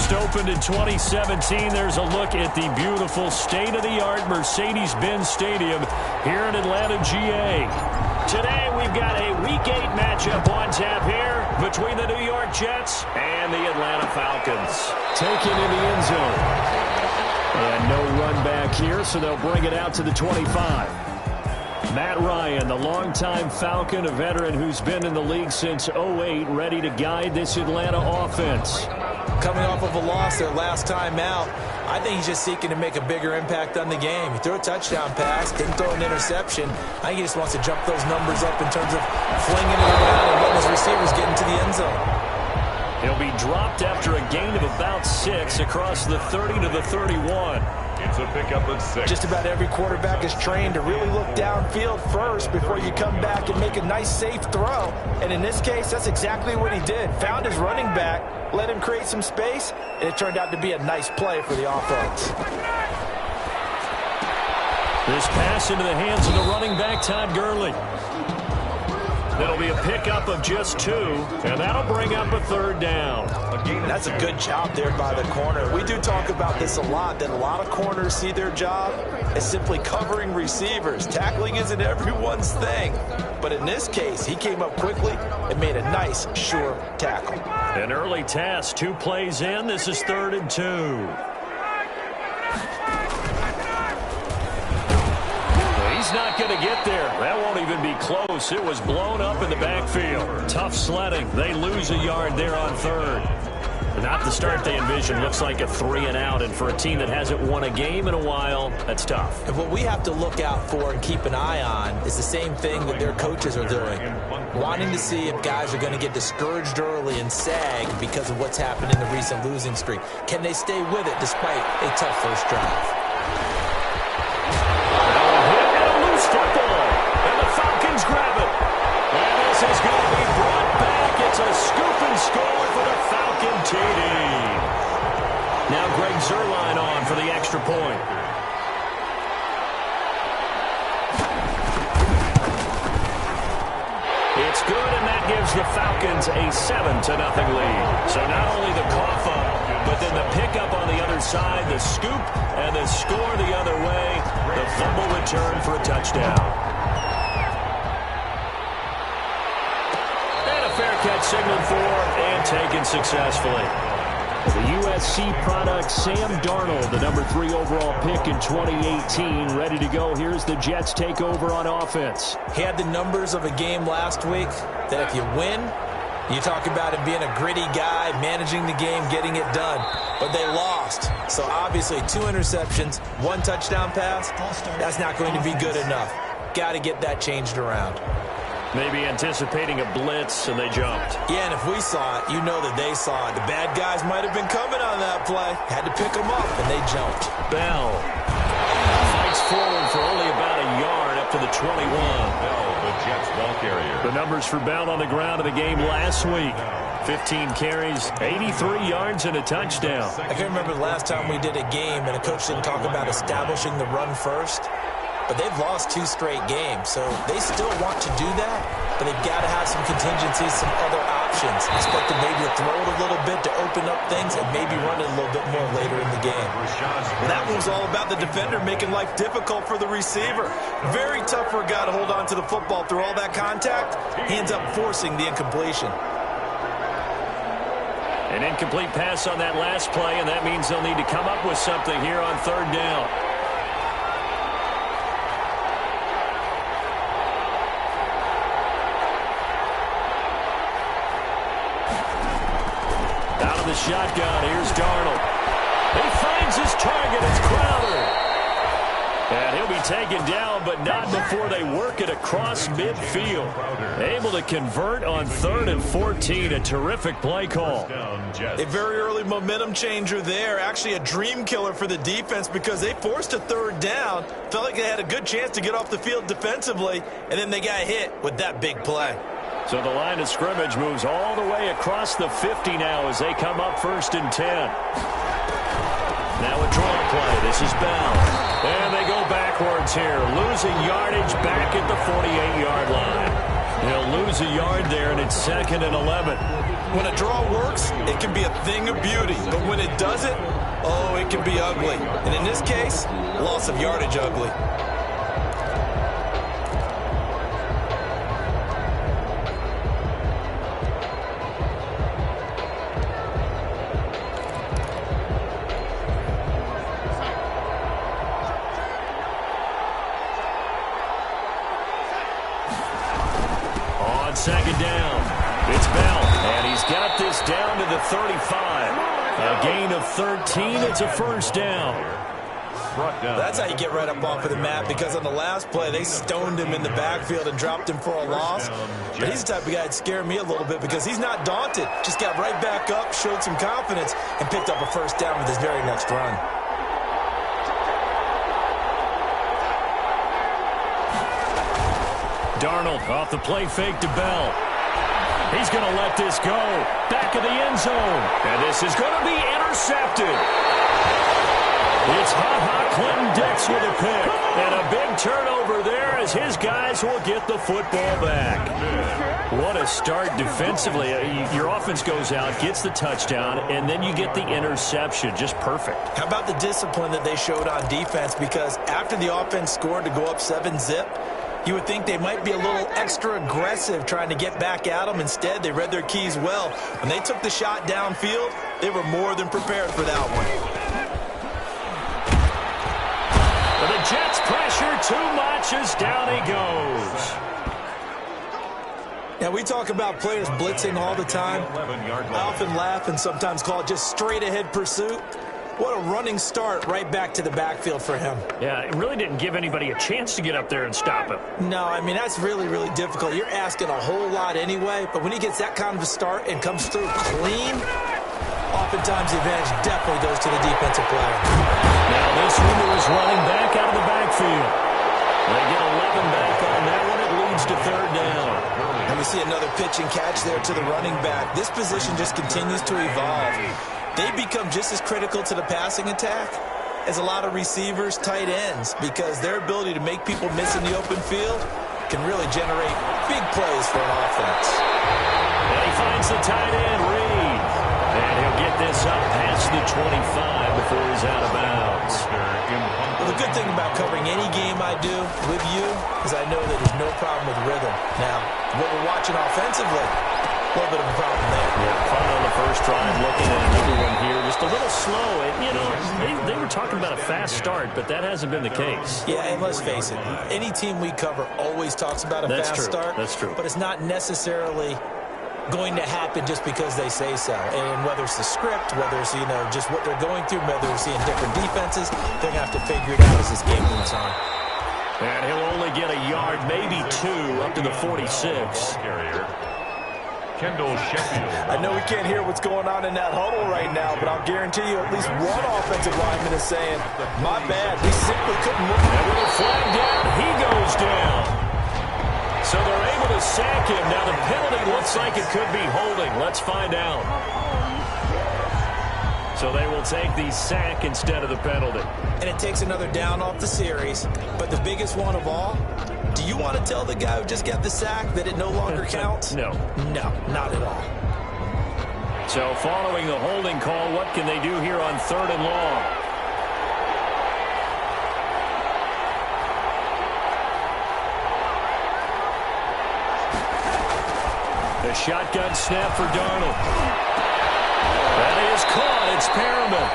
First opened in 2017. There's a look at the beautiful state-of-the-art Mercedes-Benz Stadium here in Atlanta, GA. Today we've got a Week 8 matchup on tap here between the New York Jets and the Atlanta Falcons. Taken in the end zone. And no run back here, so they'll bring it out to the 25. Matt Ryan, the longtime Falcon, a veteran who's been in the league since '08, ready to guide this Atlanta offense. Coming off of a loss their last time out, I think he's just seeking to make a bigger impact on the game. He threw a touchdown pass, didn't throw an interception. I think he just wants to jump those numbers up in terms of flinging it around and letting his receivers get into the end zone. He'll be dropped after a gain of about 6 across the 30 to the 31. It's a pickup of 6. Just about every quarterback is trained to really look downfield first before you come back and make a nice, safe throw. And in this case, that's exactly what he did. Found his running back, let him create some space, and it turned out to be a nice play for the offense. This pass into the hands of the running back, Todd Gurley. That'll be a pickup of just 2, and that'll bring up a 3rd down. That's a good job there by the corner. We do talk about this a lot, that a lot of corners see their job as simply covering receivers. Tackling isn't everyone's thing. But in this case, he came up quickly and made a nice, sure tackle. An early task, 2 plays in. This is 3rd and 2. He's not going to get there. That won't even be close. It was blown up in the backfield. Tough sledding. They lose a yard there on 3rd. Not the start they envisioned. Looks like a 3 and out. And for a team that hasn't won a game in a while, that's tough. And what we have to look out for and keep an eye on is the same thing that their coaches are doing. Wanting to see if guys are going to get discouraged early and sag because of what's happened in the recent losing streak. Can they stay with it despite a tough first drive? Grab it. And this is going to be brought back. It's a scoop and score for the Falcon TD. Now Greg Zuerlein on for the extra point. It's good, and that gives the Falcons a 7-0 lead. So not only the cough up, but then the pickup on the other side, the scoop, and the score the other way. The fumble return for a touchdown. Fair catch signaled for and taken successfully. The USC product, Sam Darnold, the number 3 overall pick in 2018, ready to go. Here's the Jets take over on offense. He had the numbers of a game last week that if you win, you talk about him being a gritty guy, managing the game, getting it done. But they lost. So obviously 2 interceptions, 1 touchdown pass, that's not going to be good enough. Got to get that changed around. Maybe anticipating a blitz, and they jumped. Yeah, and if we saw it, you know that they saw it. The bad guys might have been coming on that play. Had to pick them up, and they jumped. Bell fights forward for only about a yard up to the 21. Bell, the Jets ball carrier. The numbers for Bell on the ground in the game last week. 15 carries, 83 yards, and a touchdown. I can remember the last time we did a game, and a coach didn't talk about establishing the run first. But they've lost 2 straight games, so they still want to do that, but they've got to have some contingencies, some other options. Expect them maybe to throw it a little bit to open up things and maybe run it a little bit more later in the game. Well, that was all about the defender making life difficult for the receiver. Very tough for a guy to hold on to the football through all that contact. He ends up forcing the incompletion. An incomplete pass on that last play, and that means they'll need to come up with something here on 3rd down. The shotgun. Here's Darnold. He finds his target. It's Crowder. And he'll be taken down, but not before they work it across midfield. Able to convert on 3rd and 14. A terrific play call. A very early momentum changer there. Actually a dream killer for the defense because they forced a 3rd down. Felt like they had a good chance to get off the field defensively, and then they got hit with that big play. So the line of scrimmage moves all the way across the 50 now as they come up 1st and 10. Now a draw play. This is Bell. And they go backwards here. Losing yardage back at the 48-yard line. He'll lose a yard there, and it's 2nd and 11. When a draw works, it can be a thing of beauty. But when it doesn't, oh, it can be ugly. And in this case, loss of yardage ugly. On 2nd down, it's Bell, and he's got this down to the 35. A gain of 13, it's a 1st down. That's how you get right up off of the mat, because on the last play, they stoned him in the backfield and dropped him for a loss. But he's the type of guy that scared me a little bit because he's not daunted. Just got right back up, showed some confidence, and picked up a 1st down with his very next run. Darnold off the play fake to Bell. He's going to let this go. Back of the end zone. And this is going to be intercepted. It's Ha-Ha Clinton Dix with a pick. And a big turnover there as his guys will get the football back. What a start defensively. Your offense goes out, gets the touchdown, and then you get the interception. Just perfect. How about the discipline that they showed on defense? Because after the offense scored to go up 7-zip, you would think they might be a little extra aggressive trying to get back at them. Instead, they read their keys well. When they took the shot downfield, they were more than prepared for that one. But the Jets pressure too much as down he goes. Now, we talk about players blitzing all the time. I often laugh and sometimes call it just straight-ahead pursuit. What a running start right back to the backfield for him. Yeah, it really didn't give anybody a chance to get up there and stop him. No, I mean, that's really, really difficult. You're asking a whole lot anyway, but when he gets that kind of a start and comes through clean, oftentimes the advantage definitely goes to the defensive player. Now this one is running back out of the backfield. They get 11 back on that one. It leads to 3rd down. And we see another pitch and catch there to the running back. This position just continues to evolve. They become just as critical to the passing attack as a lot of receivers, tight ends, because their ability to make people miss in the open field can really generate big plays for an offense. And he finds the tight end, Reed. And he'll get this up past the 25 before he's out of bounds. Well, the good thing about covering any game I do with you is I know that there's no problem with rhythm. Now, what we're watching offensively, a little bit of a problem there. Yeah, fun on the first drive, looking at another one here. Just a little slow. And, you know, they were talking about a fast start, but that hasn't been the case. Yeah, and let's face it, any team we cover always talks about a fast start. That's true. But it's not necessarily going to happen just because they say so. And whether it's the script, whether it's, you know, just what they're going through, whether they're seeing different defenses, they're going to have to figure it out as this game moves on. And he'll only get a yard, maybe 2, up to the 46. I know we can't hear what's going on in that huddle right now, but I'll guarantee you at least one offensive lineman is saying, my bad, we simply couldn't move. And with a flag down, he goes down. So they're able to sack him. Now the penalty looks like it could be holding. Let's find out. So they will take the sack instead of the penalty. And it takes another down off the series. But the biggest one of all, do you want to tell the guy who just got the sack that it no longer counts? No. No, not at all. So following the holding call, what can they do here on 3rd and long? The shotgun snap for Darnold. That is caught. It's Perriman.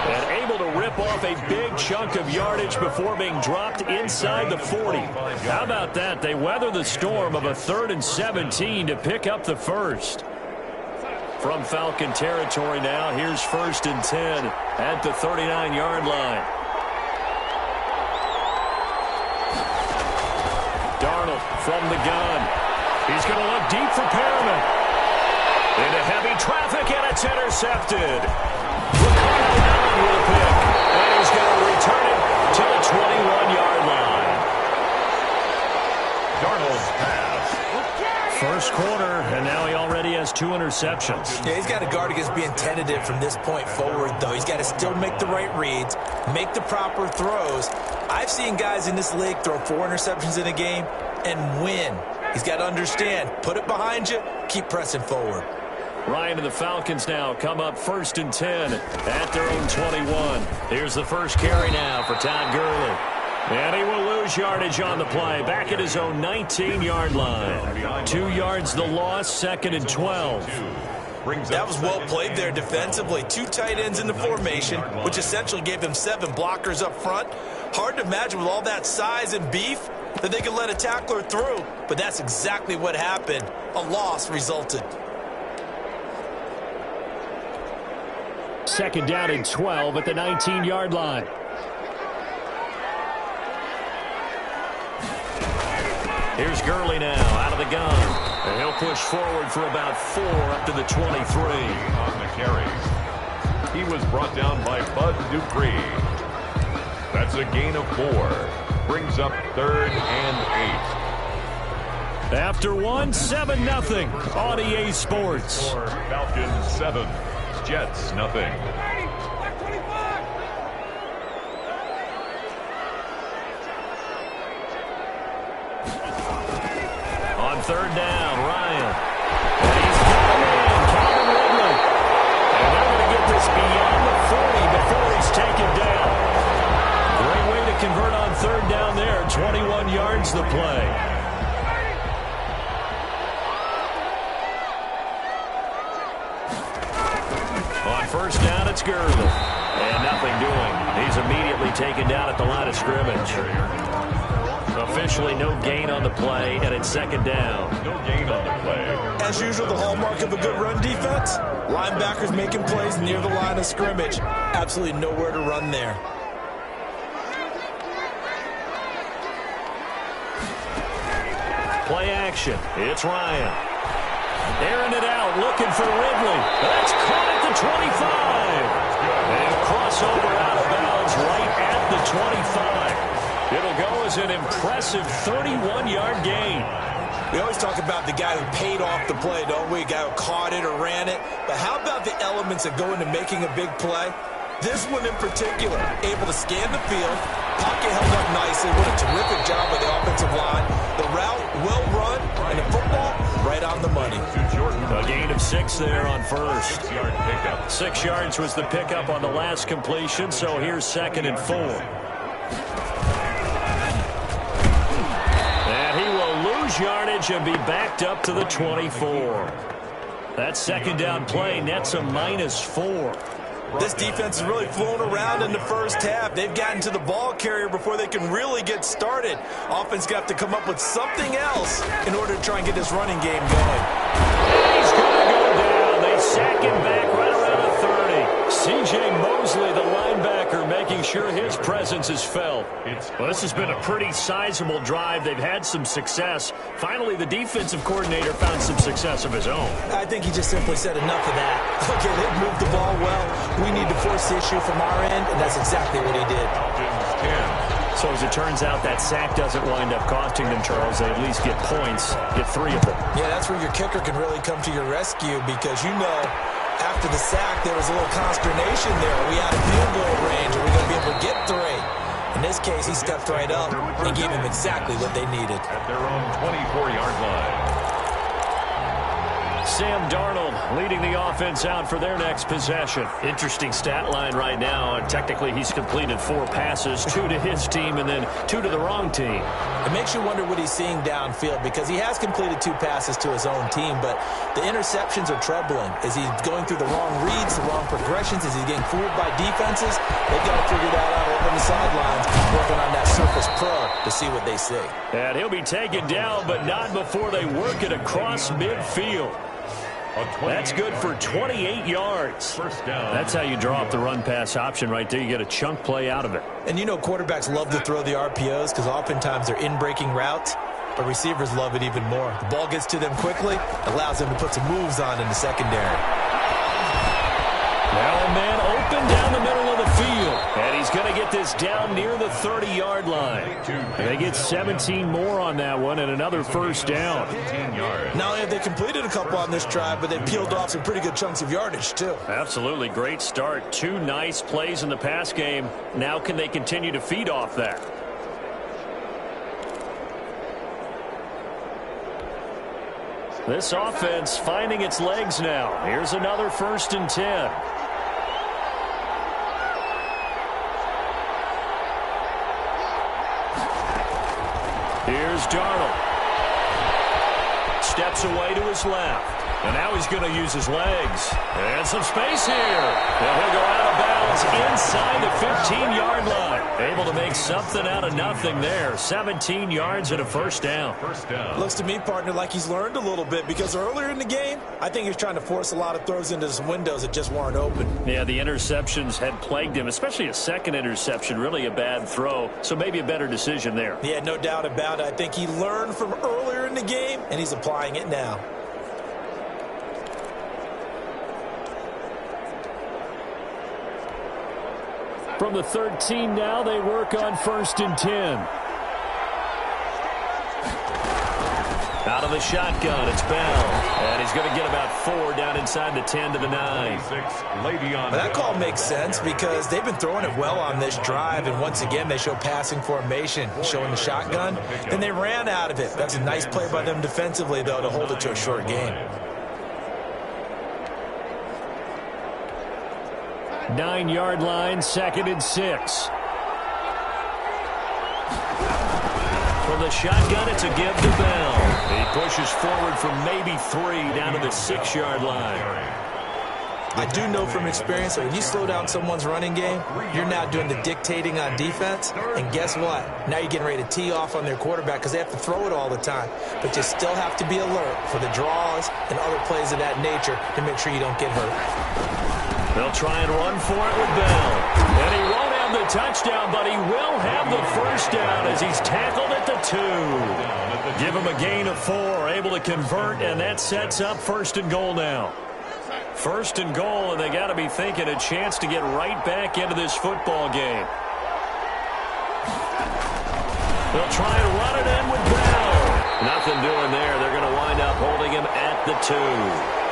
And able to rip off a big chunk of yardage before being dropped inside the 40. How about that? They weather the storm of a 3rd and 17 to pick up the first. From Falcon territory now, here's 1st and 10 at the 39-yard line. Darnold from the gun. He's going to look deep for Perriman. Into heavy traffic, and it's intercepted. Ricardo Allen with a pick. And he's going to return it to the 21-yard line. Darnold's pass. First quarter, and now he already has 2 interceptions. Yeah, he's got to guard against being tentative from this point forward, though. He's got to still make the right reads, make the proper throws. I've seen guys in this league throw 4 interceptions in a game and win. He's got to understand, put it behind you, keep pressing forward. Ryan and the Falcons now come up 1st and 10 at their own 21. Here's the first carry now for Todd Gurley. And he will lose yardage on the play. Back at his own 19-yard line. 2 yards the loss, 2nd and 12. That was well played there defensively. 2 tight ends in the formation, which essentially gave them 7 blockers up front. Hard to imagine with all that size and beef that they could let a tackler through. But that's exactly what happened. A loss resulted. 2nd down and 12 at the 19-yard line. Here's Gurley now out of the gun. And he'll push forward for about 4 up to the 23. On the carry. He was brought down by Bud Dupree. That's a gain of 4. Brings up 3rd and 8. After 1, 7-0 on EA Sports. Falcons 7, Jets nothing. On 3rd down, Ryan. And he's got him in, Calvin Ridley. And they're going to get this beyond the 40 before he's taken down. Great way to convert on 3rd down there. 21 yards the play. On 1st down, it's Gurley. And nothing doing. He's immediately taken down at the line of scrimmage. Officially no gain on the play, and it's 2nd down. No gain on the play. As usual, the hallmark of a good run defense, linebackers making plays near the line of scrimmage. Absolutely nowhere to run there. Play action. It's Ryan. Airing it out, looking for Ridley. That's caught at the 25. And crossover out of bounds right at the 25. It'll go as an impressive 31-yard gain. We always talk about the guy who paid off the play, don't we? A guy who caught it or ran it. But how about the elements that go into making a big play? This one in particular, able to scan the field, pocket held up nicely. What a terrific job by the offensive line. The route, well run, and the football, right on the money. A gain of 6 there on 1st. 6-yard pickup. 6 yards was the pickup on the last completion, so here's 2nd and 4. And he will lose yardage and be backed up to the 24. That 2nd down play nets a -4. This defense has really flown around in the first half. They've gotten to the ball carrier before they can really get started. Offense got to come up with something else in order to try and get this running game going. He's going to go down. They sack him back right around the 30. C.J. Mosley, the linebacker, making sure his presence is felt. Well, this has been a pretty sizable drive. They've had some success. Finally, the defensive coordinator found some success of his own. I think he just simply said enough of that. Okay, they've moved the ball well. We need to force the issue from our end, and that's exactly what he did. So as it turns out, that sack doesn't wind up costing them, Charles. They at least get points, get 3 of them. Yeah, that's where your kicker can really come to your rescue because, you know, after the sack, there was a little consternation there. Are we out of field goal range? Are we going to be able to get 3? In this case, he stepped right up and gave him exactly what they needed. At their own 24-yard line. Sam Darnold leading the offense out for their next possession. Interesting stat line right now. Technically, he's completed 4 passes, 2 to his team and then 2 to the wrong team. It makes you wonder what he's seeing downfield because he has completed 2 passes to his own team, but the interceptions are troubling. Is he going through the wrong reads, the wrong progressions? Is he getting fooled by defenses? They've got to figure that out on the sidelines, working on that Surface Pro to see what they see. And he'll be taken down, but not before they work it across midfield. That's good for 28 yards. First down. That's how you draw up the run-pass option right there. You get a chunk play out of it. And you know quarterbacks love to throw the RPOs because oftentimes they're in-breaking routes, but receivers love it even more. The ball gets to them quickly, allows them to put some moves on in the secondary. Now a man open down the middle of the field. And he's going to get this down near the 30-yard line. And they get 17 more on that one and another first down. Not only have they completed a couple on this drive, but they've peeled off some pretty good chunks of yardage, too. Absolutely. Great start. 2 nice plays in the pass game. Now can they continue to feed off that? This offense finding its legs now. Here's another 1st and 10. Here's Darnold. Steps away to his left. And now he's going to use his legs. And some space here. And he'll go out of bounds inside the 15-yard line. Able to make something out of nothing there. 17 yards and a first down. Looks to me, partner, like he's learned a little bit, because earlier in the game, I think he was trying to force a lot of throws into some windows that just weren't open. Yeah, the interceptions had plagued him, especially a second interception, really a bad throw. So maybe a better decision there. Yeah, no doubt about it. I think he learned from earlier in the game, and he's applying it now. From the 13 now, they work on 1st and 10. Out of the shotgun, it's Bell. And he's going to get about 4 down inside the 10 to the 9. That call makes sense because they've been throwing it well on this drive, and once again they show passing formation, showing the shotgun. Then they ran out of it. That's a nice play by them defensively, though, to hold it to a short gain. 9-yard line, 2nd and 6. From the shotgun, it's a give to Bell. He pushes forward from maybe 3 down to the 6-yard line. I do know from experience that when you slow down someone's running game, you're now doing the dictating on defense. And guess what? Now you're getting ready to tee off on their quarterback because they have to throw it all the time. But you still have to be alert for the draws and other plays of that nature to make sure you don't get hurt. They'll try and run for it with Bell. And he won't have the touchdown, but he will have the first down as he's tackled at the 2. Give him a gain of 4, able to convert, and that sets up 1st and goal now. 1st and goal, and they got to be thinking a chance to get right back into this football game. They'll try and run it in with Bell. Nothing doing there. They're going to wind up holding him at the 2.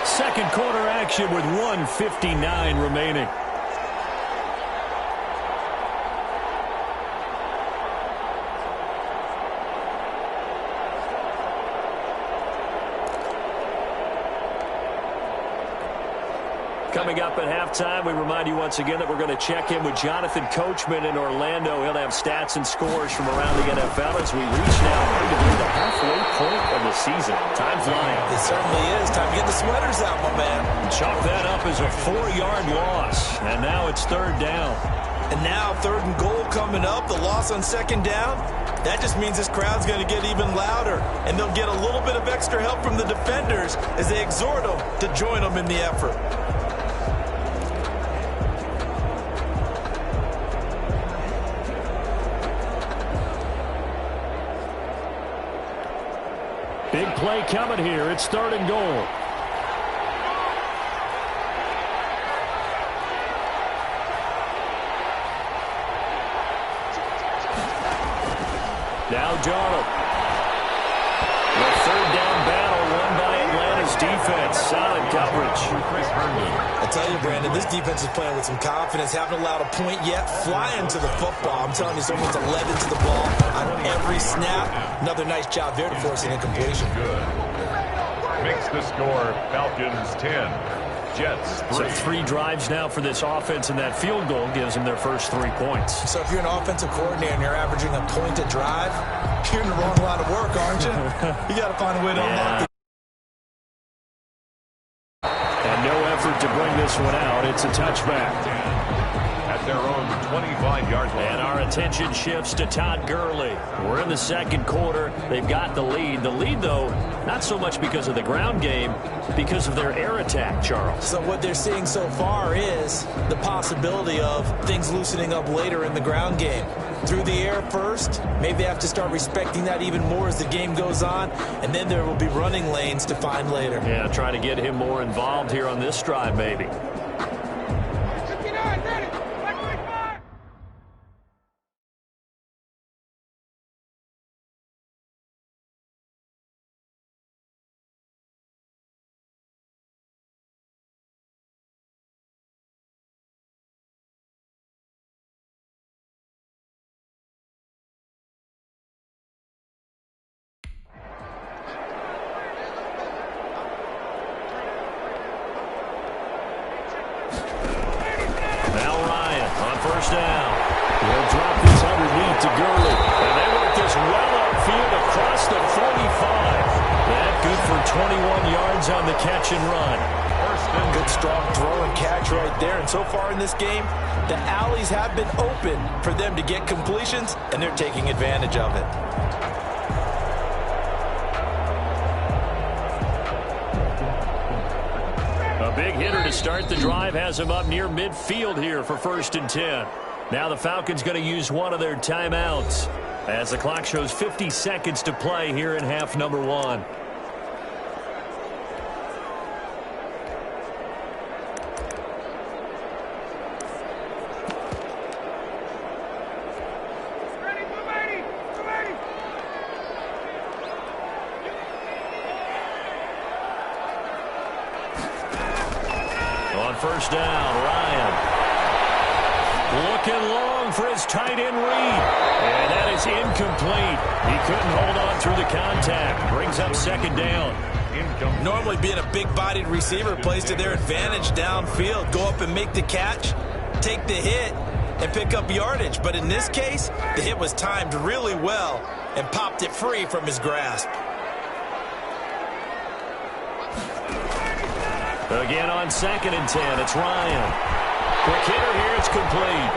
Second quarter action with 1:59 remaining. Coming up at halftime, we remind you once again that we're going to check in with Jonathan Coachman in Orlando. He'll have stats and scores from around the NFL as we reach now arguably the halfway point of the season. Time flying. It certainly is. Time to get the sweaters out, my man. Chalk that up as a 4-yard loss, and now it's 3rd down. And now 3rd and goal coming up, the loss on 2nd down. That just means this crowd's going to get even louder, and they'll get a little bit of extra help from the defenders as they exhort them to join them in the effort. Big play coming here. It's 3rd and goal. Now Darnold. The 3rd down battle won by Atlanta's defense. Solid coverage. I tell you, Brandon, this defense is playing with some confidence. Haven't allowed a point yet. Flying to the football. I'm telling you, someone's 11 to the ball on every snap. Another nice job there to force an incompletion. Makes the score Falcons 10, Jets 3. So 3 drives now for this offense, and that field goal gives them their first 3 points. So if you're an offensive coordinator and you're averaging a point a drive, you're in the wrong line of work, aren't you? You got to find a way to unlock the... And no effort to bring this one out. It's a touchback. At their own 25-yard line. And our attention shifts to Todd Gurley. We're in the 2nd quarter. They've got the lead. The lead, though, not so much because of the ground game, because of their air attack, Charles. So what they're seeing so far is the possibility of things loosening up later in the ground game. Through the air first, maybe they have to start respecting that even more as the game goes on, and then there will be running lanes to find later. Yeah, try to get him more involved here on this drive, maybe. first down. He'll drop this underneath to Gurley. And they work this well upfield across the 45. That good for 21 yards on the catch and run. Good strong throw and catch right there. And so far in this game, the alleys have been open for them to get completions, and they're taking advantage of it. A big hitter to start the drive has him up near midfield here for 1st and 10. Now the Falcons going to use one of their timeouts as the clock shows 50 seconds to play here in half number 1. First down, Ryan. Looking long for his tight end read. And that is incomplete. He couldn't hold on through the contact. Brings up 2nd down. Normally being a big-bodied receiver plays to their advantage downfield. Go up and make the catch, take the hit, and pick up yardage. But in this case, the hit was timed really well and popped it free from his grasp. Again on 2nd and 10, it's Ryan. Quick hitter here, it's complete.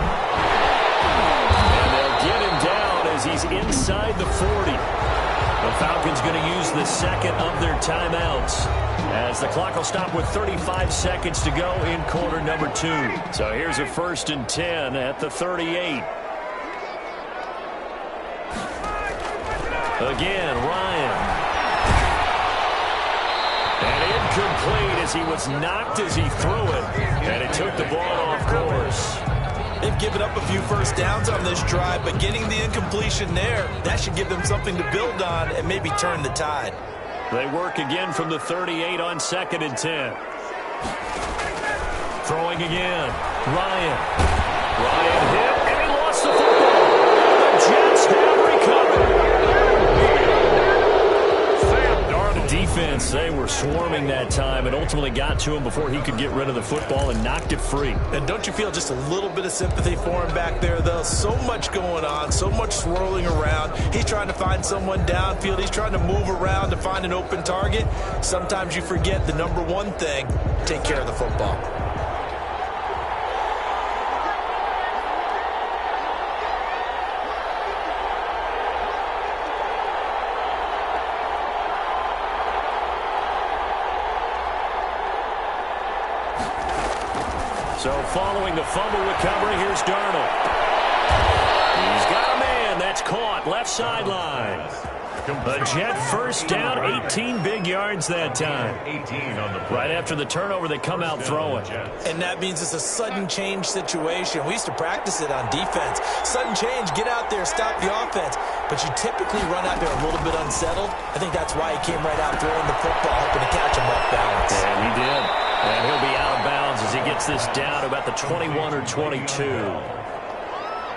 And they'll get him down as he's inside the 40. The Falcons going to use the second of their timeouts as the clock will stop with 35 seconds to go in quarter number 2. So here's a 1st and 10 at the 38. Again, Ryan. And incomplete as he was knocked as he threw it. And it took the ball off course. They've given up a few first downs on this drive, but getting the incompletion there, that should give them something to build on and maybe turn the tide. They work again from the 38 on 2nd and 10. Throwing again. Ryan hit, and he lost the football. And the Jets have recovered. Defense, they were swarming that time and ultimately got to him before he could get rid of the football and knocked it free. And don't you feel just a little bit of sympathy for him back there, though? So much going on, so much swirling around. He's trying to find someone downfield. He's trying to move around to find an open target. Sometimes you forget the number one thing, take care of the football. So following the fumble recovery, here's Darnold. He's got a man that's caught left sideline. A Jet first down, 18 big yards that time. Right after the turnover, they come out throwing. And that means it's a sudden change situation. We used to practice it on defense. Sudden change, get out there, stop the offense. But you typically run out there a little bit unsettled. I think that's why he came right out throwing the football, hoping to catch him off balance. And he did. And he'll be out of bounds as he gets this down to about the 21 or 22.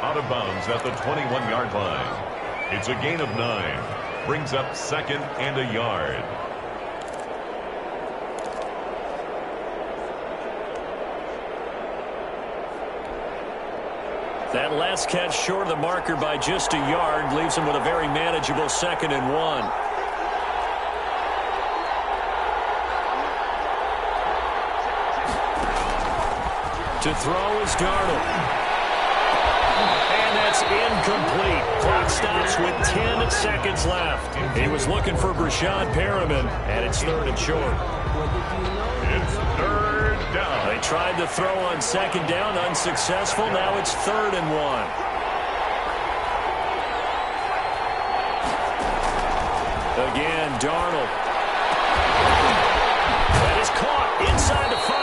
Out of bounds at the 21-yard line. It's a gain of 9. Brings up 2nd and a yard. That last catch short of the marker by just a yard leaves him with a very manageable 2nd and 1. To throw is Darnold. And that's incomplete. Clock stops with 10 seconds left. He was looking for Brashad Perriman, and it's 3rd and short. It's 3rd down. They tried to throw on 2nd down, unsuccessful. Now it's 3rd and 1. Again, Darnold. That is caught inside the 5.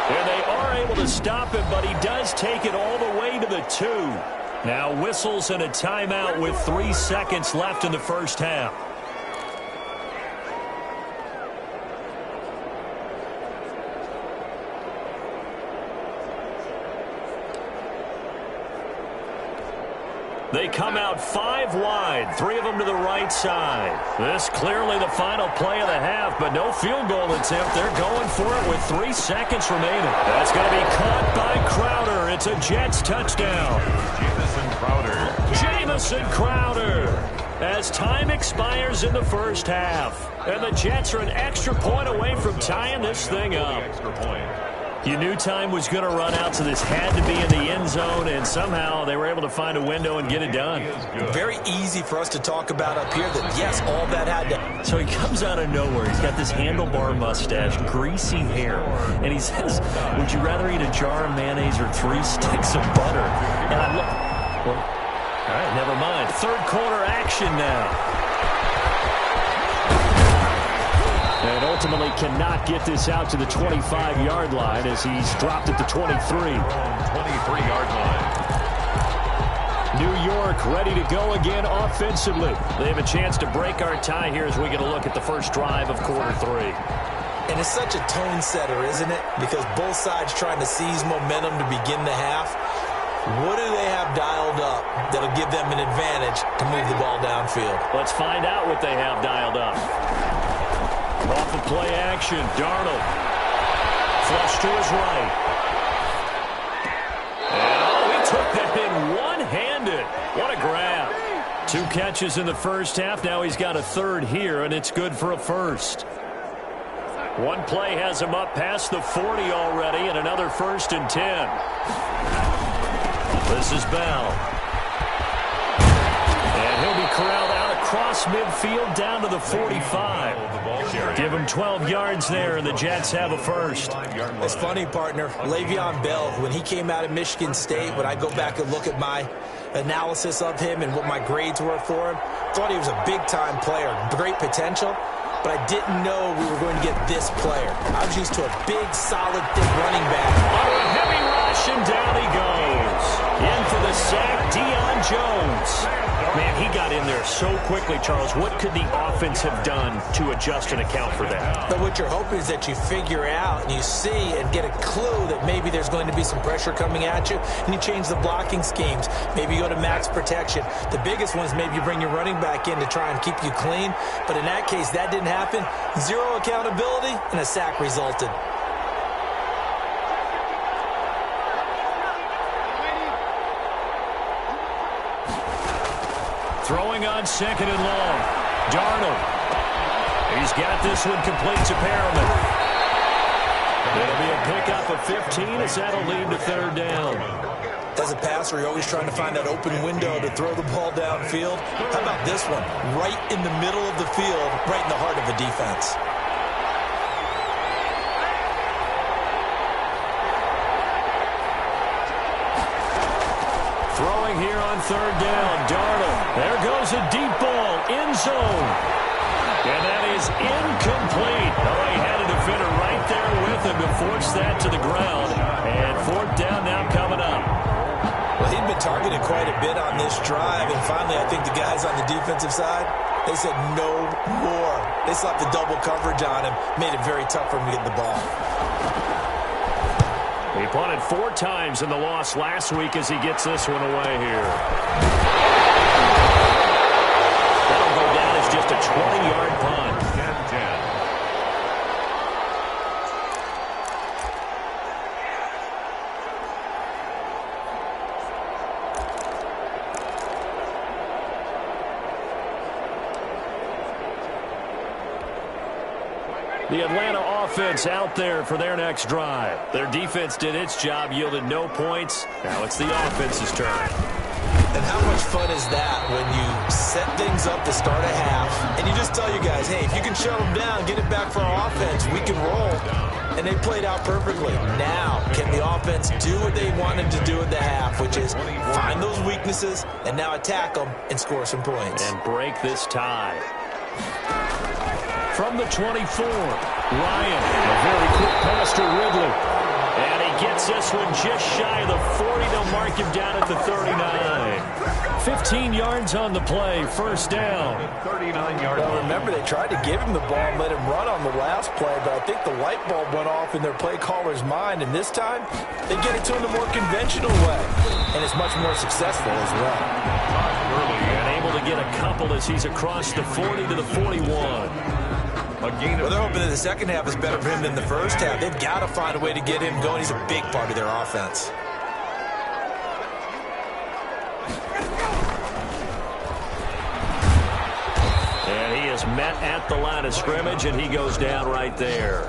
And they are able to stop him, but he does take it all the way to the 2. Now whistles and a timeout with 3 seconds left in the first half. They come out 5 wide, 3 of them to the right side. This clearly the final play of the half, but no field goal attempt. They're going for it with 3 seconds remaining. That's going to be caught by Crowder. It's a Jets touchdown. Jamison Crowder. As time expires in the first half. And the Jets are an extra point away from tying this thing up. You knew time was going to run out, so this had to be in the end zone, and somehow they were able to find a window and get it done. Very easy for us to talk about up here that, yes, all that had to... So he comes out of nowhere. He's got this handlebar mustache, greasy hair, and he says, would you rather eat a jar of mayonnaise or 3 sticks of butter? And I look... Well, all right, never mind. Third quarter action now. And ultimately cannot get this out to the 25-yard line as he's dropped at the 23. 23-yard line. New York ready to go again offensively. They have a chance to break our tie here as we get a look at the first drive of quarter 3. And it's such a tone setter, isn't it? Because both sides trying to seize momentum to begin the half. What do they have dialed up that'll give them an advantage to move the ball downfield? Let's find out what they have dialed up. Off of play action, Darnold. Flush to his right. And he took that in one-handed. What a grab. 2 catches in the first half. Now he's got a third here, and it's good for a first. One play has him up past the 40 already, and another 1st and 10. This is Bell. And he'll be corralled out across midfield down to the 45. Give him 12 yards there, and the Jets have a first. It's funny, partner. Le'Veon Bell, when he came out of Michigan State, when I go back and look at my analysis of him and what my grades were for him, thought he was a big-time player, great potential, but I didn't know we were going to get this player. I was used to a big, solid, thick running back. Oh, a heavy rush, and down he goes. In for the sack, Deion Jones. Man, he got in there so quickly, Charles. What could the offense have done to adjust and account for that? But what you're hoping is that you figure out and you see and get a clue that maybe there's going to be some pressure coming at you, and you change the blocking schemes. Maybe you go to max protection. The biggest one is maybe you bring your running back in to try and keep you clean. But in that case, that didn't happen. 0 accountability, and a sack resulted. Throwing on 2nd and long. Darnold. He's got this one complete to Perriman. It'll be a pickup of 15 as that'll lead to 3rd down. As a passer, you're always trying to find that open window to throw the ball downfield. How about this one? Right in the middle of the field, right in the heart of the defense. Throwing here on 3rd down, Darnold. There goes a deep ball, end zone. And that is incomplete. Oh, he had a defender right there with him to force that to the ground. And 4th down now coming up. Well, he'd been targeted quite a bit on this drive, and finally I think the guys on the defensive side, they said no more. They slapped the double coverage on him, made it very tough for him to get the ball. He punted 4 times in the loss last week as he gets this one away here. That'll go down as just a 20-yard punt. 10-10. The Atlanta offense out there for their next drive. Their defense did its job, yielded no points. Now it's the offense's turn. And how much fun is that when you set things up to start a half, and you just tell your guys, hey, if you can shut them down, get it back for our offense, we can roll. And they played out perfectly. Now, can the offense do what they wanted to do at the half, which is find those weaknesses and now attack them and score some points. And break this tie. From the 24, Ryan, a very quick pass to Ridley. And he gets this one just shy of the 40. They'll mark him down at the 39. 15 yards on the play, first down. 39-yard Well, remember, they tried to give him the ball and let him run on the last play, but I think the light bulb went off in their play caller's mind, and this time they get it to him the more conventional way, and it's much more successful as well. And able to get a couple as he's across the 40 to the 41. Well, they're hoping that the second half is better for him than the first half. They've got to find a way to get him going. He's a big part of their offense. And he is met at the line of scrimmage, and he goes down right there.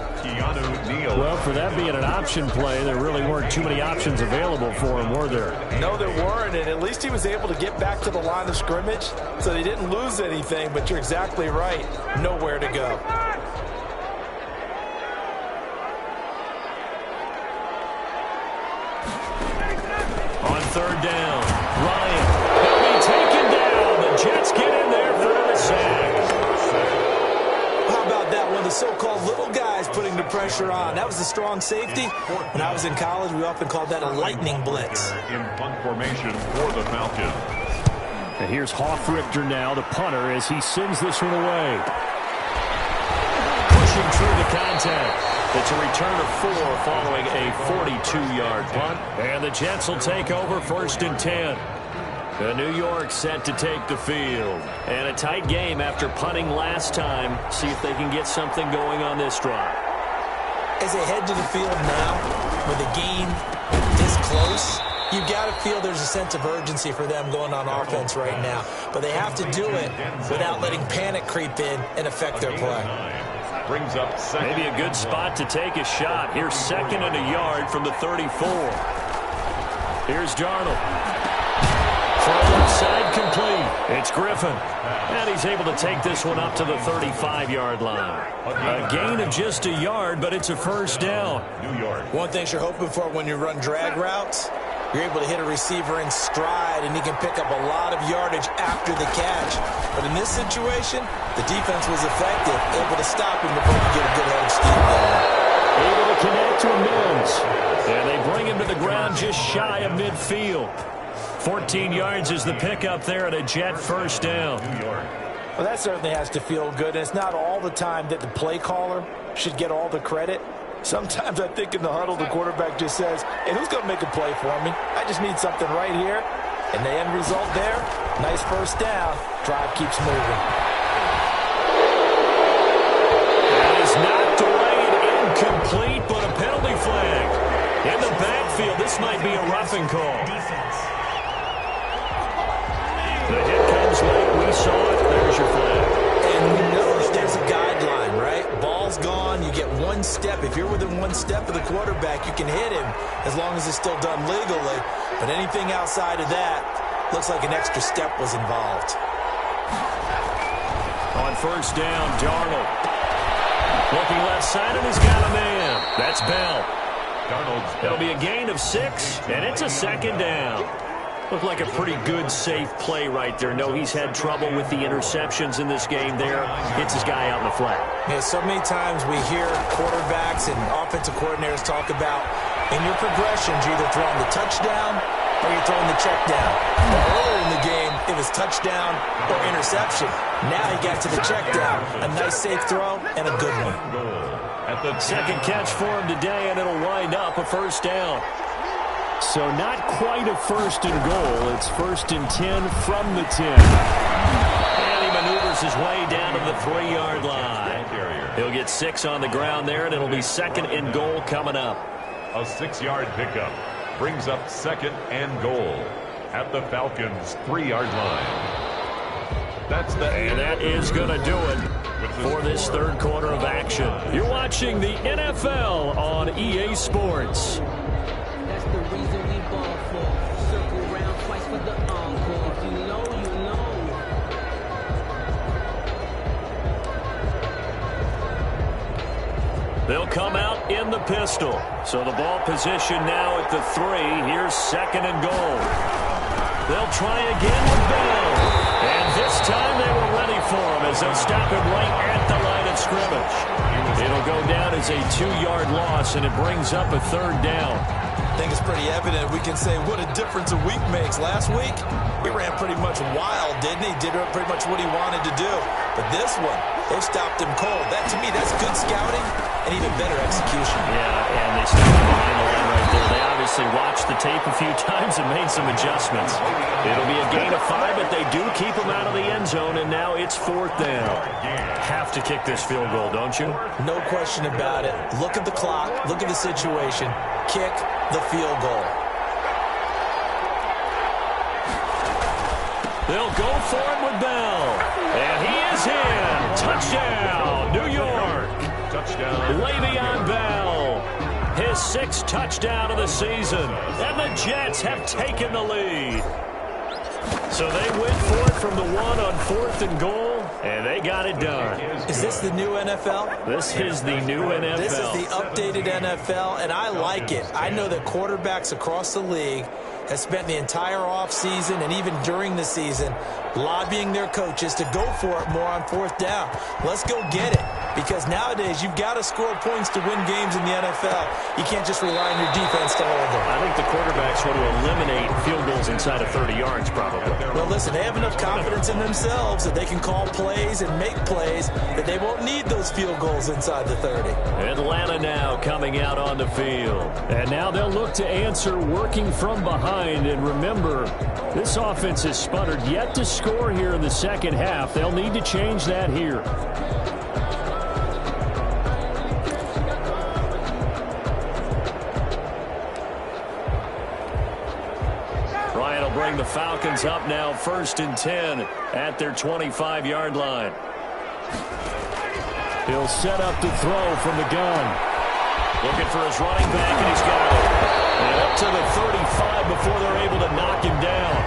Well, for that being an option play, there really weren't too many options available for him, were there? No, there weren't, and at least he was able to get back to the line of scrimmage, so they didn't lose anything, but you're exactly right. Nowhere to go. On third down, Ryan. He'll be taken down. The Jets get in there for the sack. How about that one? The so-called little guys putting the pressure on. That was a strong safety. When I was in college, we often called that a lightning blitz. In punt formation for the Falcons. And here's Hoffrichter now, the punter, as he sends this one away. Pushing through the contact. It's a return of 4 following a 42-yard punt. And the Jets will take over first and 10. The New York set to take the field. And a tight game after punting last time. See if they can get something going on this drive. As they head to the field now, with the game this close, you've got to feel there's a sense of urgency for them going on offense right now. But they have to do it without letting panic creep in and affect their play. Brings up second. Maybe a good spot to take a shot. Here's second and a yard from the 34. Here's Darnold. Throw left side complete. It's Griffin. And he's able to take this one up to the 35-yard line. A gain of just a yard, but it's a first down. New York. One thing you're hoping for when you run drag routes, you're able to hit a receiver in stride, and he can pick up a lot of yardage after the catch. But in this situation, the defense was effective, able to stop him before he get a good head of steam going. Able to connect to Mims. And they bring him to the ground just shy of midfield. 14 yards is the pickup there at a Jet first down. New York. Well, that certainly has to feel good. And it's not all the time that the play caller should get all the credit. Sometimes I think in the huddle, the quarterback just says, hey, who's going to make a play for me? I just need something right here. And the end result there, nice first down. Drive keeps moving. That is knocked away and incomplete, but a penalty flag. In the backfield, this might be a roughing call. The hit comes late. We saw it. There's your flag. And we know that there's a guideline, right? Ball's gone. You get one step. If you're within one step of the quarterback, you can hit him as long as it's still done legally. But anything outside of that looks like an extra step was involved. On first down, Darnold. Looking left side, and he's got a man. That's Bell. It'll be a gain of 6, and it's a second down. Looked like a pretty good, safe play right there. No, he's had trouble with the interceptions in this game there. Hits his guy out in the flat. Yeah, so many times we hear quarterbacks and offensive coordinators talk about, in your progressions, you're either throwing the touchdown or you're throwing the check down. Well, earlier in the game, it was touchdown or interception. Now he got to the check down. A nice, safe throw and a good one. At the Second catch for him today, and it'll wind up a first down. So not quite a first and goal. It's first and 10 from the 10. And he maneuvers his way down to the 3-yard line. He'll get 6 on the ground there, and it'll be second and goal coming up. A 6-yard pickup brings up second and goal at the Falcons' 3-yard line. That's the And that is going to do it for this third quarter of action. You're watching the NFL on EA Sports. That's the reason we ball for. Circle round twice for the encore. If you know, you know. They'll come out in the pistol. So the ball position now at the 3. Here's second and goal. They'll try again with Bell. And this time they were ready for him as they'll stop him right at the line of scrimmage. It'll go down as a 2-yard loss, and it brings up a 3rd down. I think it's pretty evident. We can say what a difference a week makes. Last week, he ran pretty much wild, didn't he? Did pretty much what he wanted to do. But this one, they've stopped him cold. That, to me, that's good scouting and even better execution. Yeah, and they stopped him behind the line right there. They obviously watched the tape a few times and made some adjustments. It'll be a gain of 5, but they do keep him out of the end zone, and now it's 4th down. Have to kick this field goal, don't you? No question about it. Look at the clock. Look at the situation. Kick the field goal. They'll go for it with Bell. And he is in. Touchdown, New York. Touchdown. Le'Veon Bell. His 6th touchdown of the season. And the Jets have taken the lead. So they went for it from the 1 on 4th and goal, and they got it done. Is this the new NFL? This is the new NFL. This is the updated NFL, and I like it. I know that quarterbacks across the league have spent the entire offseason and even during the season lobbying their coaches to go for it more on 4th down. Let's go get it. Because nowadays, you've got to score points to win games in the NFL. You can't just rely on your defense to hold them. I think the quarterbacks want to eliminate field goals inside of 30 yards, probably. Well, listen, they have enough confidence in themselves that they can call plays and make plays that they won't need those field goals inside the 30. Atlanta now coming out on the field. And now they'll look to answer working from behind. And remember, this offense has sputtered yet to score here in the second half. They'll need to change that here. Bring the Falcons up now 1st and 10 at their 25-yard line. He'll set up to throw from the gun. Looking for his running back, and he's got it. And up to the 35 before they're able to knock him down.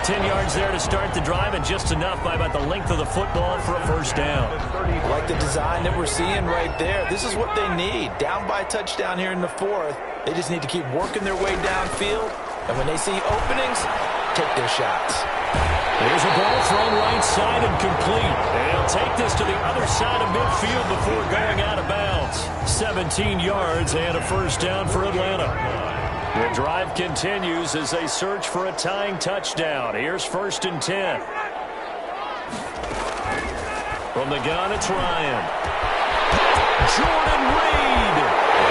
10 yards there to start the drive, and just enough by about the length of the football for a 1st down. I like the design that we're seeing right there. This is what they need. Down by a touchdown here in the 4th. They just need to keep working their way downfield. And when they see openings, take their shots. There's a ball thrown right side and complete. And he'll take this to the other side of midfield before going out of bounds. 17 yards and a 1st down for Atlanta. The drive continues as they search for a tying touchdown. Here's 1st and 10. From the gun, it's Ryan. Jordan Reed.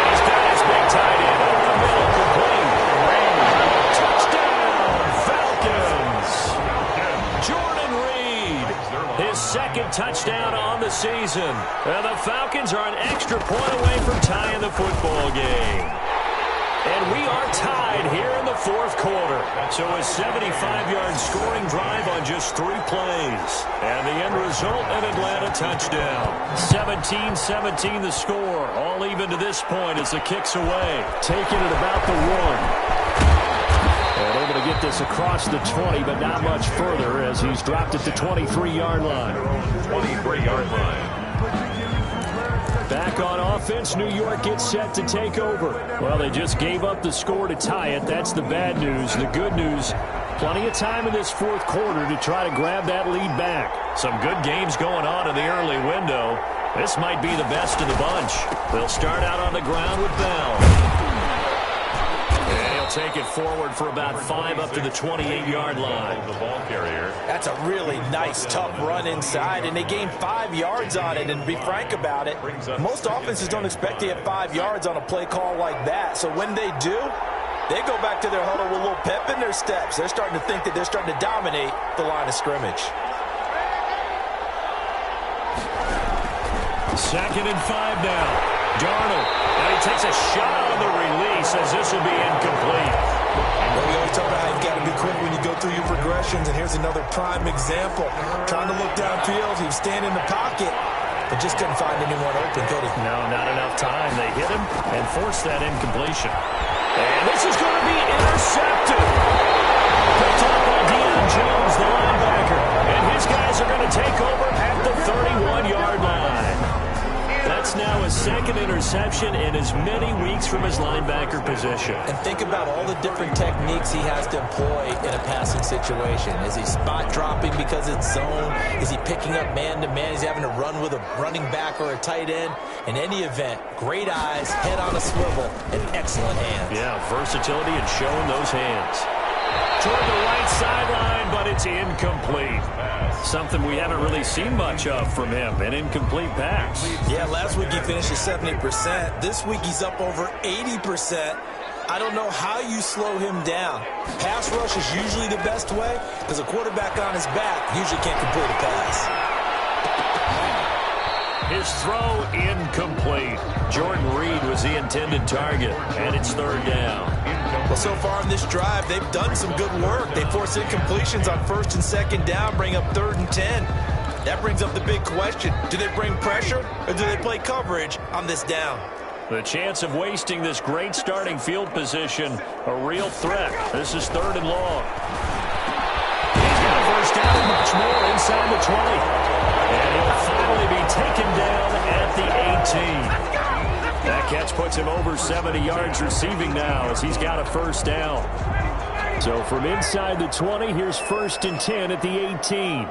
He's got his big tight end over the middle, complete. Jordan Reed, his 2nd touchdown on the season. And the Falcons are an extra point away from tying the football game. And we are tied here in the 4th quarter. So a 75-yard scoring drive on just 3 plays. And the end result, an Atlanta touchdown. 17-17 the score. All even to this point as the kick's away. Taking it about the 1. And able to get this across the 20, but not much further as he's dropped at the 23-yard line. 23-yard line. Back on offense, New York gets set to take over. Well, they just gave up the score to tie it. That's the bad news. The good news, plenty of time in this 4th quarter to try to grab that lead back. Some good games going on in the early window. This might be the best of the bunch. They'll start out on the ground with Bell. Take it forward for about 5 up to the 28-yard line. The ball carrier. That's a really nice, tough run inside, and they gained 5 yards on it. And to be frank about it, most offenses don't expect to get 5 yards on a play call like that. So when they do, they go back to their huddle with a little pep in their steps. They're starting to think that they're starting to dominate the line of scrimmage. 2nd and 5 now. Darnold, and he takes a shot on the release as this will be incomplete. Well, we always talk about how you've got to be quick when you go through your progressions, and here's another prime example. Trying to look downfield, he was standing in the pocket, but just couldn't find anyone open, could he? No, not enough time. They hit him and forced that incompletion. And this is going to be intercepted. Picked up by Deion Jones, the linebacker. And his guys are going to take over at the 31-yard line. That's now his second interception in as many weeks from his linebacker position. And think about all the different techniques he has to employ in a passing situation. Is he spot dropping because it's zone? Is he picking up man-to-man? Is he having to run with a running back or a tight end? In any event, great eyes, head on a swivel, and excellent hands. Yeah, versatility and showing those hands. Toward the right sideline, but it's incomplete. Something we haven't really seen much of from him, an incomplete pass. Yeah, last week he finished at 70%. This week he's up over 80%. I don't know how you slow him down. Pass rush is usually the best way because a quarterback on his back usually can't complete a pass. His throw incomplete. Jordan Reed was the intended target, and it's third down. Well, so far in this drive, they've done some good work. They force incompletions on first and second down, bring up 3rd and 10. That brings up the big question. Do they bring pressure or do they play coverage on this down? The chance of wasting this great starting field position, a real threat. This is 3rd and long. He's got a first down and much more inside the 20. And he'll finally be taken down at the 18. That catch puts him over 70 yards receiving now as he's got a first down. So from inside the 20, here's 1st and 10 at the 18.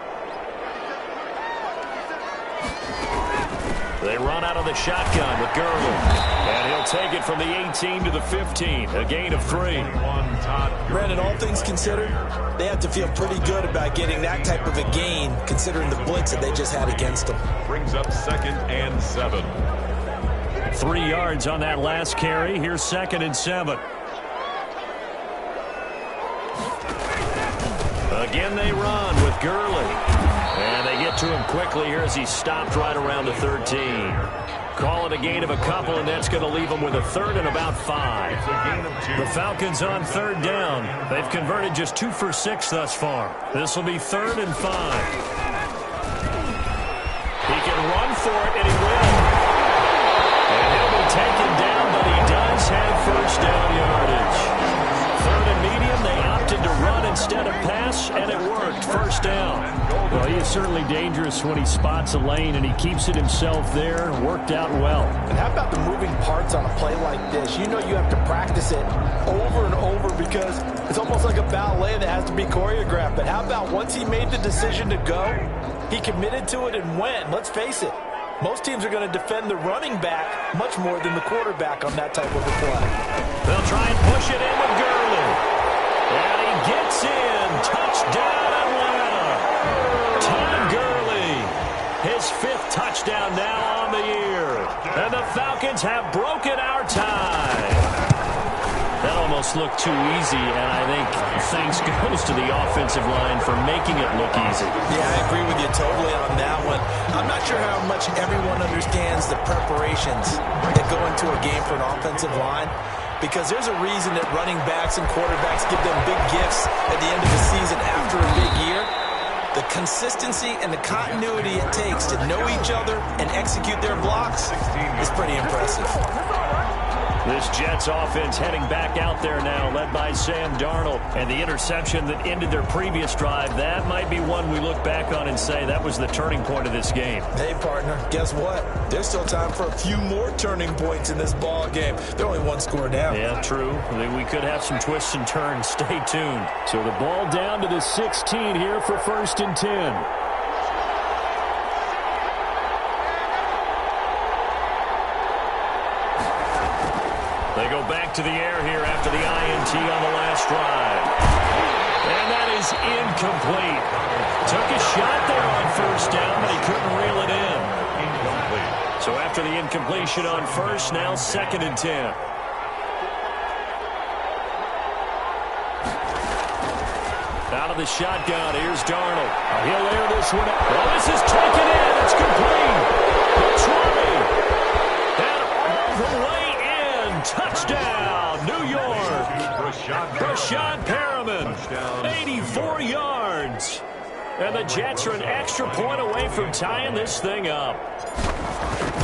They run out of the shotgun with Gurley. And he'll take it from the 18 to the 15, a gain of 3. Brandon, all things considered, they have to feel pretty good about getting that type of a gain considering the blitz that they just had against them. Brings up 2nd and 7. 3 yards on that last carry. Here's 2nd and 7. Again they run with Gurley. And they get to him quickly here as he stopped right around the 13. Call it a gain of a couple, and that's going to leave them with a 3rd and about 5. The Falcons on 3rd down. They've converted just 2 for 6 thus far. This will be 3rd and 5. He can run for it, and he will. And he'll be taken down, but he does have first down yardage. 3rd and medium, they opted to run instead of pass, and it worked. First down. Well, he is certainly dangerous when he spots a lane, and he keeps it himself there. Worked out well. And how about the moving parts on a play like this? You know you have to practice it over and over because it's almost like a ballet that has to be choreographed. But how about once he made the decision to go, he committed to it and went. Let's face it, most teams are going to defend the running back much more than the quarterback on that type of a play. They'll try and push it in with Gurley. And he gets in. Touchdown Atlanta. Todd Gurley. His 5th touchdown now on the year. And the Falcons have broken our tie. That almost looked too easy, and I think thanks goes to the offensive line for making it look easy. Yeah, I agree with you totally on that one. I'm not sure how much everyone understands the preparations that go into a game for an offensive line, because there's a reason that running backs and quarterbacks give them big gifts at the end of the season after a big year. The consistency and the continuity it takes to know each other and execute their blocks is pretty impressive. This Jets offense heading back out there now, led by Sam Darnold. And the interception that ended their previous drive, that might be one we look back on and say that was the turning point of this game. Hey, partner, guess what? There's still time for a few more turning points in this ball game. They're only 1 score down. Yeah, true. We could have some twists and turns. Stay tuned. So the ball down to the 16 here for 1st and 10. They go back to the air here after the INT on the last drive. And that is incomplete. Took a shot there on 1st down, but he couldn't reel it in. Incomplete. So after the incompletion on 1st, now 2nd and 10. Out of the shotgun, here's Darnold. He'll air this one out. Well, this is taken in. It's complete. The 20. And all the way in. Touchdown, New York. Brashad Perriman, 84 yards. And the Jets are an extra point away from tying this thing up.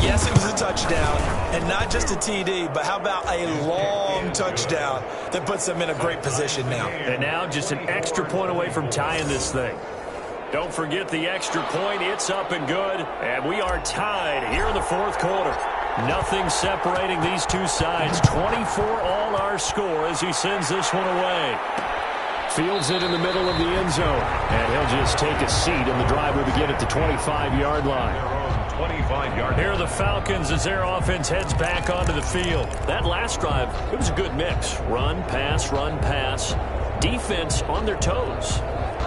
Yes, it was a touchdown, and not just a TD, but how about a long touchdown that puts them in a great position now. And now just an extra point away from tying this thing. Don't forget the extra point. It's up and good. And we are tied here in the fourth quarter. Nothing separating these two sides. 24 all our score as he sends this one away. Fields it in the middle of the end zone. And he'll just take a seat, and the drive will begin at the 25-yard line. 25-yard. Here are the Falcons as their offense heads back onto the field. That last drive, it was a good mix. Run, pass, run, pass. Defense on their toes.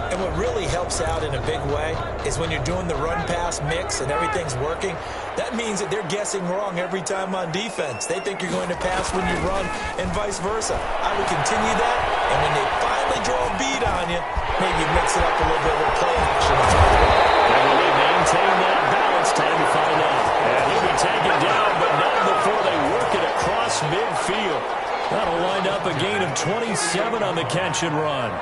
And what really helps out in a big way is when you're doing the run-pass mix and everything's working, that means that they're guessing wrong every time on defense. They think you're going to pass when you run and vice versa. I would continue that, and when they finally draw a beat on you, maybe mix it up a little bit with play action. And will they maintain that balance? Time to find out. And he'll be taken down, but not before they work it across midfield. That'll wind up a gain of 27 on the catch and run.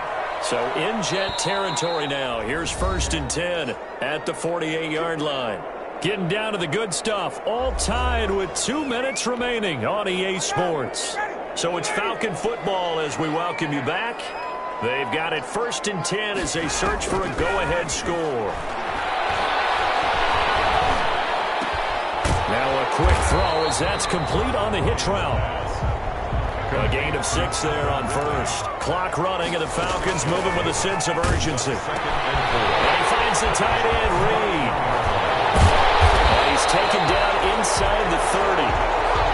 So in Jet territory now. Here's 1st and 10 at the 48-yard line. Getting down to the good stuff. All tied with 2 minutes remaining on EA Sports. So it's Falcon football as we welcome you back. They've got it 1st and 10 as they search for a go-ahead score. Now a quick throw as that's complete on the hitch route. A gain of 6 there on 1st. Clock running, and the Falcons moving with a sense of urgency. And he finds the tight end, Reed. And he's taken down inside the 30.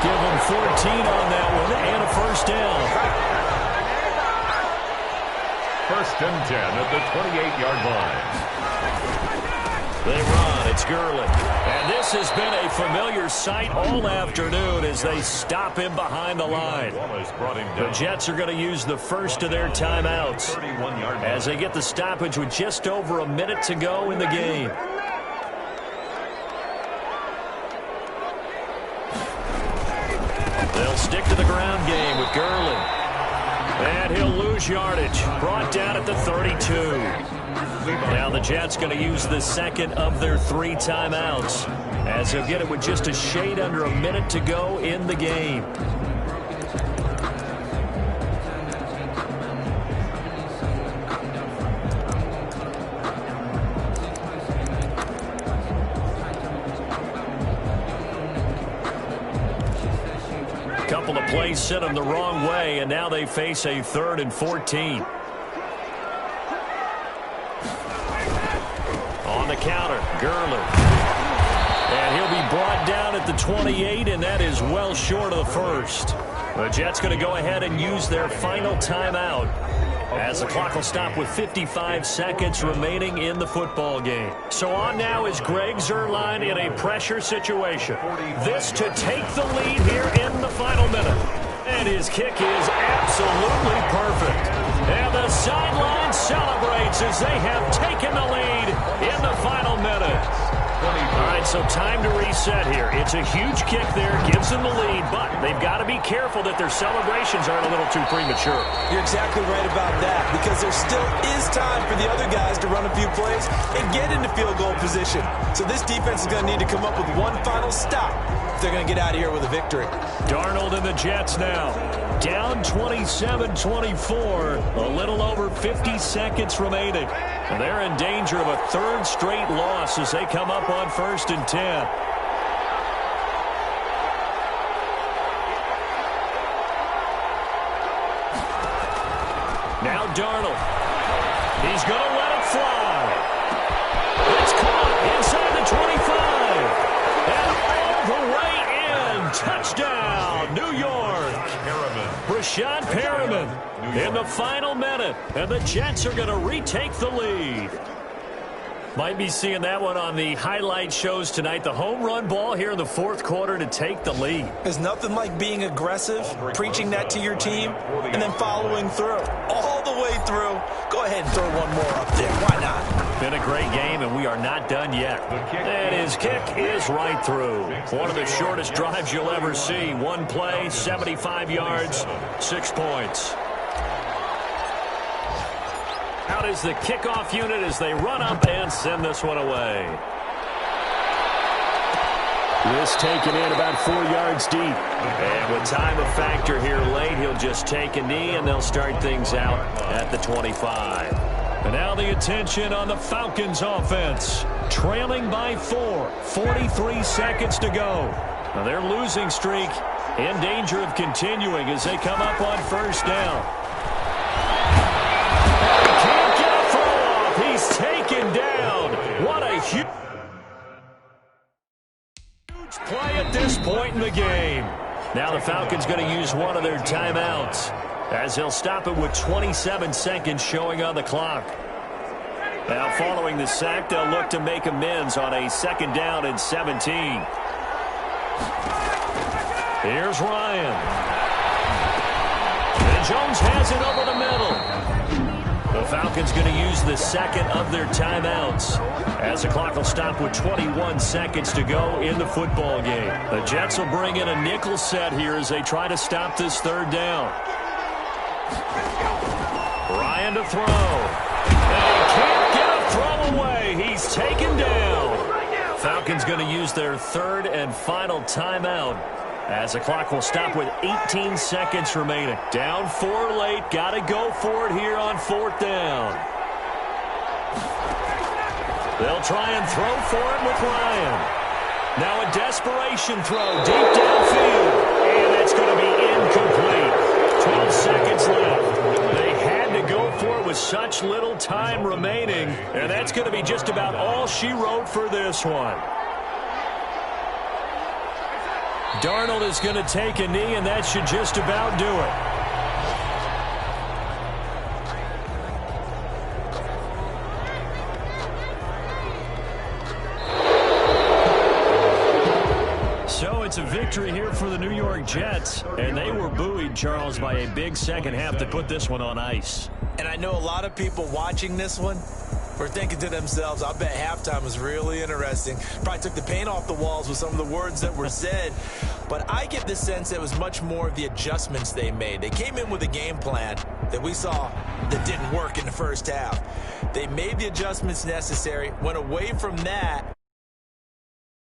Give him 14 on that one, and a 1st down. 1st and 10 at the 28-yard line. They run. It's Gurley. And this has been a familiar sight all afternoon as they stop him behind the line. The Jets are going to use the first of their timeouts as they get the stoppage with just over a minute to go in the game. They'll stick to the ground game with Gurley. And he'll lose yardage. Brought down at the 32. Now the Jets going to use the second of their 3 timeouts as they'll get it with just a shade under a minute to go in the game. Couple of plays sent them the wrong way, and now they face a 3rd and 14. On the counter, Gurley. And he'll be brought down at the 28, and that is well short of the 1st. The Jets going to go ahead and use their final timeout as the clock will stop with 55 seconds remaining in the football game. So on now is Greg Zuerlein in a pressure situation. This to take the lead here in the final minute. And his kick is absolutely perfect. And the sideline celebrates as they have taken the lead in the final minute. All right, so time to reset here. It's a huge kick there, gives them the lead, but they've got to be careful that their celebrations aren't a little too premature. You're exactly right about that, because there still is time for the other guys to run a few plays and get into field goal position. So this defense is going to need to come up with one final stop if they're going to get out of here with a victory. Darnold and the Jets now. Down 27-24, a little over 50 seconds remaining. And they're in danger of a 3rd straight loss as they come up on 1st and 10. Now Darnold. He's going to let it fly. It's caught inside the 25. And all the way in. Touchdown, New York. Rashad Perriman in the final minute, and the Jets are going to retake the lead. Might be seeing that one on the highlight shows tonight. The home run ball here in the 4th quarter to take the lead. There's nothing like being aggressive, preaching that to your team, and then following through. All the way through. Go ahead and throw one more up there. Why not? Been a great game, and we are not done yet. And his kick is right through. One of the shortest drives you'll ever see. One play, 75 yards, 6 points. Out is the kickoff unit as they run up and send this one away. This taken in about 4 yards deep. And with time a factor here late, he'll just take a knee, and they'll start things out at the 25. And now the attention on the Falcons offense. Trailing by 4, 43 seconds to go. Now their losing streak in danger of continuing as they come up on first down. Can't get a throw off. He's taken down. What a huge play at this point in the game. Now the Falcons going to use one of their timeouts as they'll stop it with 27 seconds showing on the clock. Now following the sack, they'll look to make amends on a 2nd down and 17. Here's Ryan. And Jones has it over the middle. The Falcons going to use the 2nd of their timeouts as the clock will stop with 21 seconds to go in the football game. The Jets will bring in a nickel set here as they try to stop this 3rd down. Ryan to throw. And he can't get a throw away. He's taken down. Falcons going to use their 3rd and final timeout as the clock will stop with 18 seconds remaining. Down 4 late. Got to go for it here on 4th down. They'll try and throw for it with Ryan. Now a desperation throw deep downfield. And it's going to be incomplete. 12 seconds left. They had to go for it with such little time remaining. And that's going to be just about all she wrote for this one. Darnold is going to take a knee, and that should just about do it. So it's a victory here for the New York Jets, and they were buoyed, Charles, by a big second half to put this one on ice. And I know a lot of people watching this one were thinking to themselves, I bet halftime was really interesting. Probably took the paint off the walls with some of the words that were said. But I get the sense that it was much more of the adjustments they made. They came in with a game plan that we saw that didn't work in the first half. They made the adjustments necessary, went away from that,